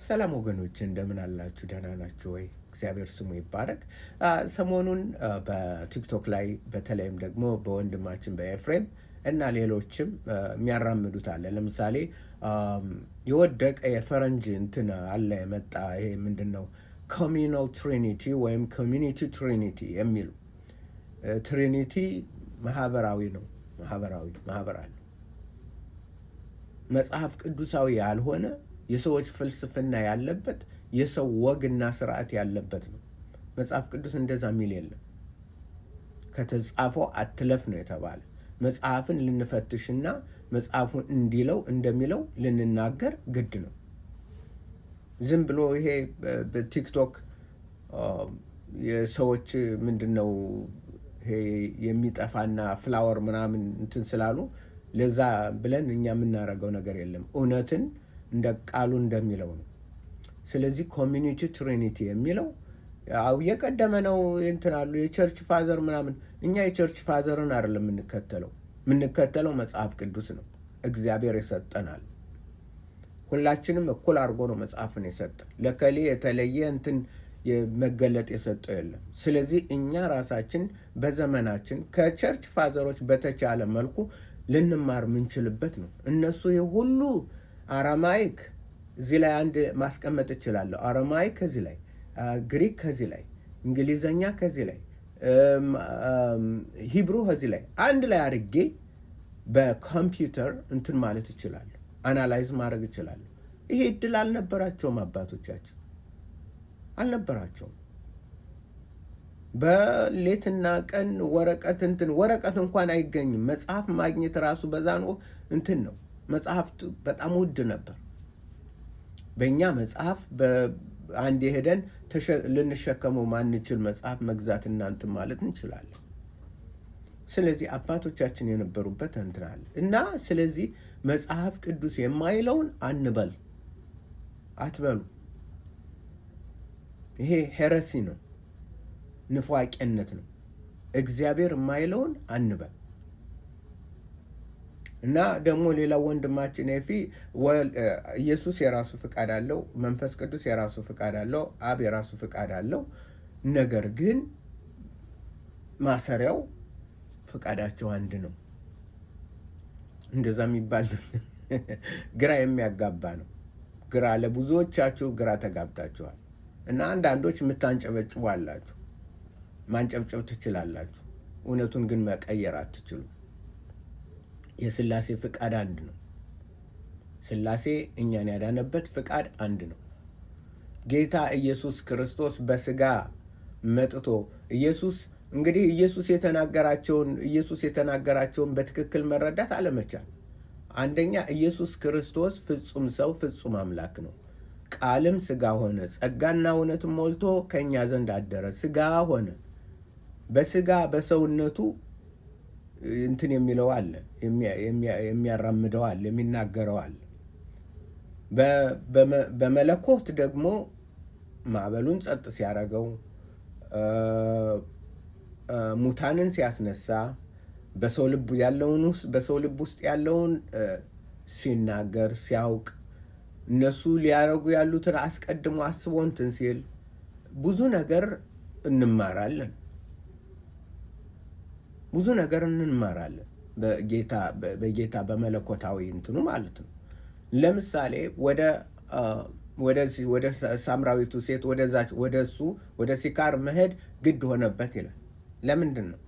ሰላም ወገኖች እንደምን አላችሁ? ደህና ናችሁ ወይ? እግዚአብሔር ስሙ ይባረክ። ሰሞኑን በቲክቶክ ላይ በተለይም ደግሞ በወንድማችን በኤፍሬም እና ሌሎችም የሚያራምዱት አለ። ለምሳሌ የወደቀ የፈረንጅ እንትን አለ የመጣ ይሄ ምንድን ነው ኮሚናል ትሪኒቲ ወይም ኮሚኒቲ ትሪኒቲ የሚሉ ትሪኒቲ ማህበራዊ ነው። ማህበር አለ። መጽሐፍ ቅዱሳዊ ያልሆነ የሰዎች ፍልስፍና ያለበት የሰው ወግና ስርዓት ያለበት ነው። መጽሐፍ ቅዱስ እንደዛ የሚል የለም። ከተጻፈው አትለፍ ነው የተባለ። መጽሐፍን ልንፈትሽና መጽሐፉን እንደሚለው ልንናገር ግድ ነው። ዝም ብሎ ይሄ በቲክቶክ የሰዎች ምንድነው ይሄ የሚጠፋና ፍላወር ምናምን እንትን ስላሉ ለዛ ብለን እኛ የምናደርገው ነገር የለም። እውነትን እንደ ቃሉ እንደሚለው ነው። ስለዚህ ኮሚኒቲ ትሪኒቲ የሚለው የቀደመ ነው። እንትን አሉ የቸርች ፋዘር ምናምን። እኛ የቸርች ፋዘርን አይደለም የምንከተለው መጽሐፍ ቅዱስ ነው። እግዚአብሔር ይሰጠናል። ሁላችንም እኩል አድርጎ ነው መጽሐፍን የሰጠን። ለከሌ የተለየ እንትን መገለጥ የሰጠው የለም። ስለዚህ እኛ ራሳችን በዘመናችን ከቸርች ፋዘሮች በተቻለ መልኩ ልንማር ምንችልበት ነው። እነሱ የሁሉ አራማይክ እዚህ ላይ አንድ ማስቀመጥ እችላለሁ። አራማይክ ከዚህ ላይ፣ ግሪክ ከዚህ ላይ፣ እንግሊዘኛ ከዚህ ላይ፣ ሂብሩ ከዚህ ላይ አንድ ላይ አድርጌ በኮምፒውተር እንትን ማለት እችላለሁ፣ አናላይዝ ማድረግ እችላለሁ። ይሄ እድል አልነበራቸውም፣ አባቶቻችን አልነበራቸውም። በሌትና ቀን ወረቀት እንኳን አይገኝም። መጽሐፍ ማግኘት ራሱ በዛን እንትን ነው። መጽሐፍት በጣም ውድ ነበር። በእኛ መጽሐፍ አንድ ሄደን ልንሸከመው ማንችል መጽሐፍ መግዛት እናንትን ማለት እንችላለን። ስለዚህ አባቶቻችን የነበሩበት እንትን አለ እና ስለዚህ መጽሐፍ ቅዱስ የማይለውን አትበሉ። ይሄ ሄረሲ ነው፣ ንፏቄነት ነው። እግዚአብሔር የማይለውን አንበል። እና ደግሞ ሌላው ወንድማችን ኤፊ ኢየሱስ የራሱ ፍቃድ አለው፣ መንፈስ ቅዱስ የራሱ ፍቃድ አለው፣ አብ የራሱ ፍቃድ አለው። ነገር ግን ማሰሪያው ፍቃዳቸው አንድ ነው። እንደዛ የሚባል ግራ የሚያጋባ ነው። ለብዙዎቻችሁ ግራ ተጋብታችኋል። እና አንዳንዶች የምታንጨበጭቡ አላችሁ፣ ማንጨብጨብ ትችላላችሁ። እውነቱን ግን መቀየር አትችሉም። የስላሴ ፍቃድ አንድ ነው። ስላሴ እኛን ያዳነበት ፍቃድ አንድ ነው። ጌታ ኢየሱስ ክርስቶስ በስጋ መጥቶ ኢየሱስ የተናገራቸውን በትክክል መረዳት አለመቻል። አንደኛ ኢየሱስ ክርስቶስ ፍጹም ሰው ፍጹም አምላክ ነው። ቃልም ስጋ ሆነ፣ ጸጋና እውነትም ሞልቶ ከእኛ ዘንድ አደረ። ስጋ ሆነ። በስጋ በሰውነቱ እንትን የሚለው አለ፣ የሚያራምደው አለ፣ የሚናገረው አለ። በመለኮት ደግሞ ማዕበሉን ጸጥ ሲያደርገው፣ ሙታንን ሲያስነሳ፣ በሰው ልብ ውስጥ ያለውን ሲናገር ሲያውቅ፣ እነሱ ሊያደርጉ ያሉትን አስቀድሞ አስቦ እንትን ሲል ብዙ ነገር እንማራለን። በጌታ በመለኮታዊ እንትኑ ማለት ነው። ለምሳሌ ወደ ሳምራዊቱ ሴት ወደ ሲካር መሄድ ግድ ሆነበት ይላል። ለምንድን ነው?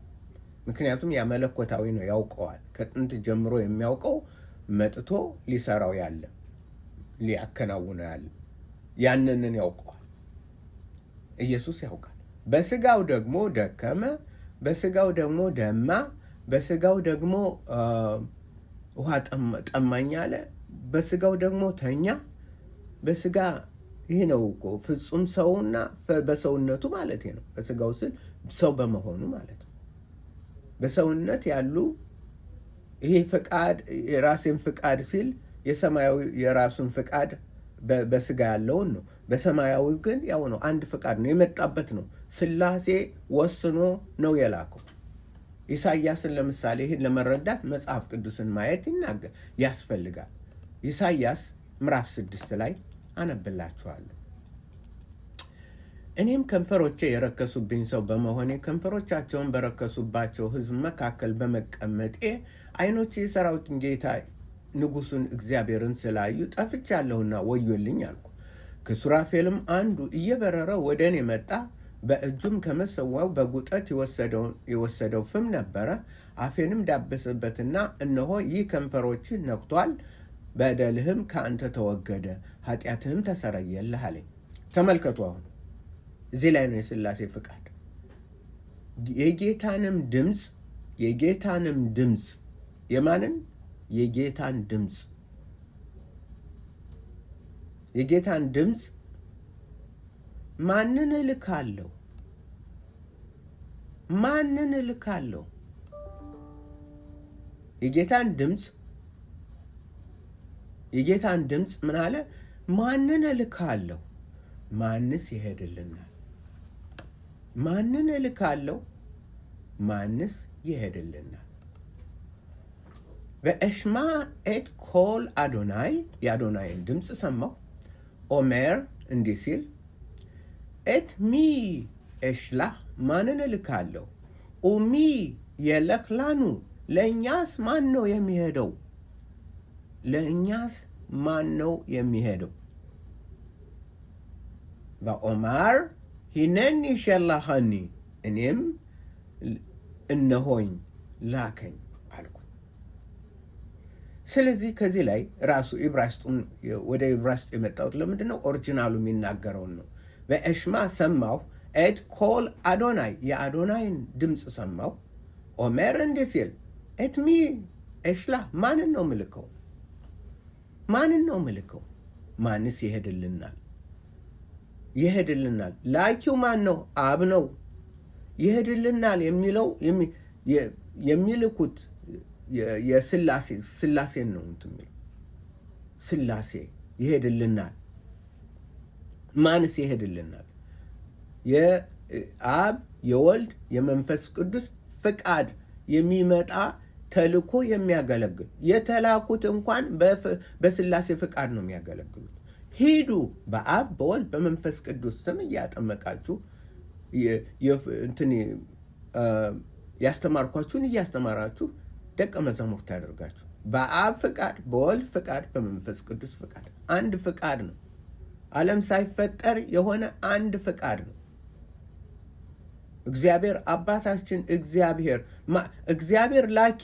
ምክንያቱም ያ መለኮታዊ ነው፣ ያውቀዋል። ከጥንት ጀምሮ የሚያውቀው መጥቶ ሊሰራው ያለ ሊያከናውነው ያለ ያንንን ያውቀዋል። ኢየሱስ ያውቃል። በስጋው ደግሞ ደከመ፣ በስጋው ደግሞ ደማ፣ በስጋው ደግሞ ውሃ ጠማኝ አለ፣ በስጋው ደግሞ ተኛ። በስጋ ይህ ነው እኮ ፍጹም ሰውና በሰውነቱ ማለት ነው። በስጋው ስል ሰው በመሆኑ ማለት ነው። በሰውነት ያሉ ይሄ ፍቃድ የራሴን ፍቃድ ሲል የሰማያዊ የራሱን ፍቃድ በስጋ ያለውን ነው። በሰማያዊ ግን ያው ነው፣ አንድ ፍቃድ ነው፣ የመጣበት ነው። ስላሴ ወስኖ ነው የላከው። ኢሳይያስን ለምሳሌ ይህን ለመረዳት መጽሐፍ ቅዱስን ማየት ያስፈልጋል። ኢሳይያስ ምዕራፍ 6 ላይ አነብላችኋለሁ። እኔም ከንፈሮቼ የረከሱብኝ ሰው በመሆኔ ከንፈሮቻቸውን በረከሱባቸው ሕዝብ መካከል በመቀመጤ ዓይኖቼ የሠራዊትን ጌታ ንጉሡን እግዚአብሔርን ስላዩ ጠፍቻለሁና ወዮልኝ አልኩ። ከሱራፌልም አንዱ እየበረረ ወደ እኔ መጣ። በእጁም ከመሰዊያው በጉጠት የወሰደው ፍም ነበረ። አፌንም ዳበሰበትና እነሆ ይህ ከንፈሮችህ ነክቷል፣ በደልህም ከአንተ ተወገደ፣ ኃጢአትህም ተሰረየልህ አለኝ። ተመልከቱ፣ አሁን እዚህ ላይ ነው የሥላሴ ፍቃድ። የጌታን ድምፅ የማንን? የጌታን ድምፅ ማንን እልካለሁ? የጌታን ድምፅ ምን አለ? ማንን እልካለሁ? ማንስ ይሄድልናል? ማንን እልካለሁ? ማንስ ይሄድልናል? በእሽማ ኤት ኮል አዶናይ፣ የአዶናይን ድምፅ ሰማሁ። ኦሜር እንዲህ ሲል ኤት ሚ እሽላህ፣ ማንን እልካለሁ? ኡሚ የለክ ላኑ፣ ለእኛስ ማን ነው የሚሄደው? ለእኛስ ማን ነው የሚሄደው? በኦማር ሂነኒ ሸላኸኒ፣ እኔም እነሆኝ ላከኝ አልኩ። ስለዚህ ከዚህ ላይ ራሱ ወደ ዕብራይስጡ የመጣሁት ለምንድን ነው? ኦሪጂናሉ የሚናገረውን ነው። በእሽማ ሰማሁ ኤት ኮል አዶናይ፣ የአዶናይን ድምፅ ሰማሁ። ኦሜር እንዲህ ሲል ኤት ሚ እሽላ፣ ማንን ነው ምልከው? ማንስ ይሄድልናል? ላኪው ማን ነው? አብ ነው። ይሄድልናል የሚለው የሚልኩት ስላሴን ነው። ስላሴ ይሄድልናል። ማንስ ይሄድልናል? የአብ የወልድ የመንፈስ ቅዱስ ፍቃድ የሚመጣ ተልኮ የሚያገለግል፣ የተላኩት እንኳን በስላሴ ፍቃድ ነው የሚያገለግሉት። ሂዱ በአብ በወልድ በመንፈስ ቅዱስ ስም እያጠመቃችሁ ያስተማርኳችሁን እያስተማራችሁ ደቀ መዛሙርት ያደርጋችሁ። በአብ ፍቃድ፣ በወልድ ፍቃድ፣ በመንፈስ ቅዱስ ፍቃድ። አንድ ፍቃድ ነው። ዓለም ሳይፈጠር የሆነ አንድ ፍቃድ ነው። እግዚአብሔር አባታችን እግዚአብሔር ላኪ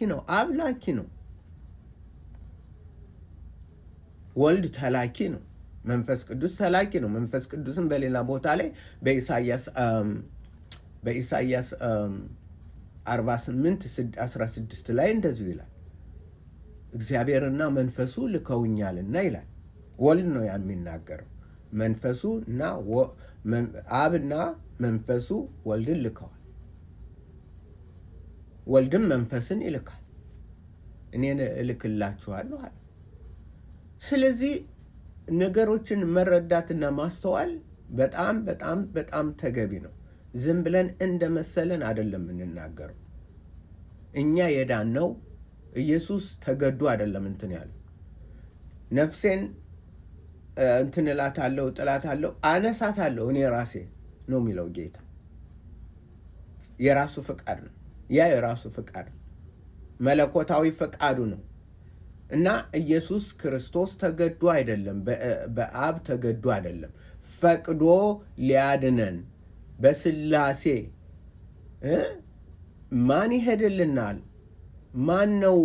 ነው። አብ ላኪ ነው። ወልድ ተላኪ ነው። መንፈስ ቅዱስ ተላኪ ነው። መንፈስ ቅዱስን በሌላ ቦታ ላይ በኢሳይያስ 48:16 ላይ እንደዚሁ ይላል፣ እግዚአብሔርና መንፈሱ ልከውኛልና ይላል። ወልድ ነው ያን የሚናገረው። አብና መንፈሱ ወልድን ልከዋል። ወልድም መንፈስን ይልካል። እኔን እልክላችኋለሁ አለ። ስለዚህ ነገሮችን መረዳትና ማስተዋል በጣም በጣም በጣም ተገቢ ነው። ዝም ብለን እንደመሰለን አይደለም የምንናገረው። እኛ የዳነው ኢየሱስ ተገዶ አይደለም እንትን ያለው። ነፍሴን እንትን እላታለሁ፣ ጥላታለሁ፣ አነሳታለሁ እኔ ራሴ ነው የሚለው ጌታ። የራሱ ፍቃድ ነው። ያ የራሱ ፍቃድ ነው፣ መለኮታዊ ፍቃዱ ነው። እና ኢየሱስ ክርስቶስ ተገዶ አይደለም፣ በአብ ተገዶ አይደለም፣ ፈቅዶ ሊያድነን በስላሴ ማን ይሄድልናል ማን ነው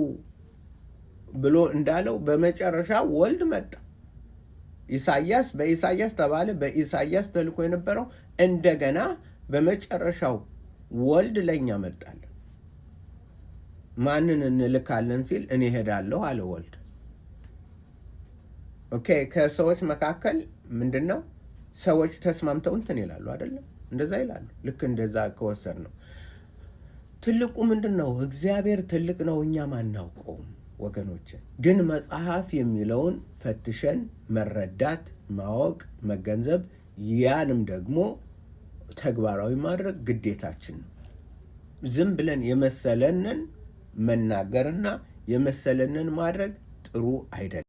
ብሎ እንዳለው በመጨረሻ ወልድ መጣ። በኢሳይያስ ተባለ። በኢሳይያስ ተልኮ የነበረው እንደገና በመጨረሻው ወልድ ለኛ መጣል። ማንን እንልካለን ሲል እኔ ሄዳለሁ አለ ወልድ። ኦኬ፣ ከሰዎች መካከል ምንድነው ሰዎች ተስማምተው እንትን ይላሉ አይደለም? እንደዛ ይላሉ። ልክ እንደዛ ከወሰድ ነው። ትልቁ ምንድነው? እግዚአብሔር ትልቅ ነው፣ እኛም አናውቀውም ወገኖች። ግን መጽሐፍ የሚለውን ፈትሸን መረዳት፣ ማወቅ፣ መገንዘብ፣ ያንም ደግሞ ተግባራዊ ማድረግ ግዴታችን ነው። ዝም ብለን የመሰለንን መናገርና የመሰለንን ማድረግ ጥሩ አይደለም።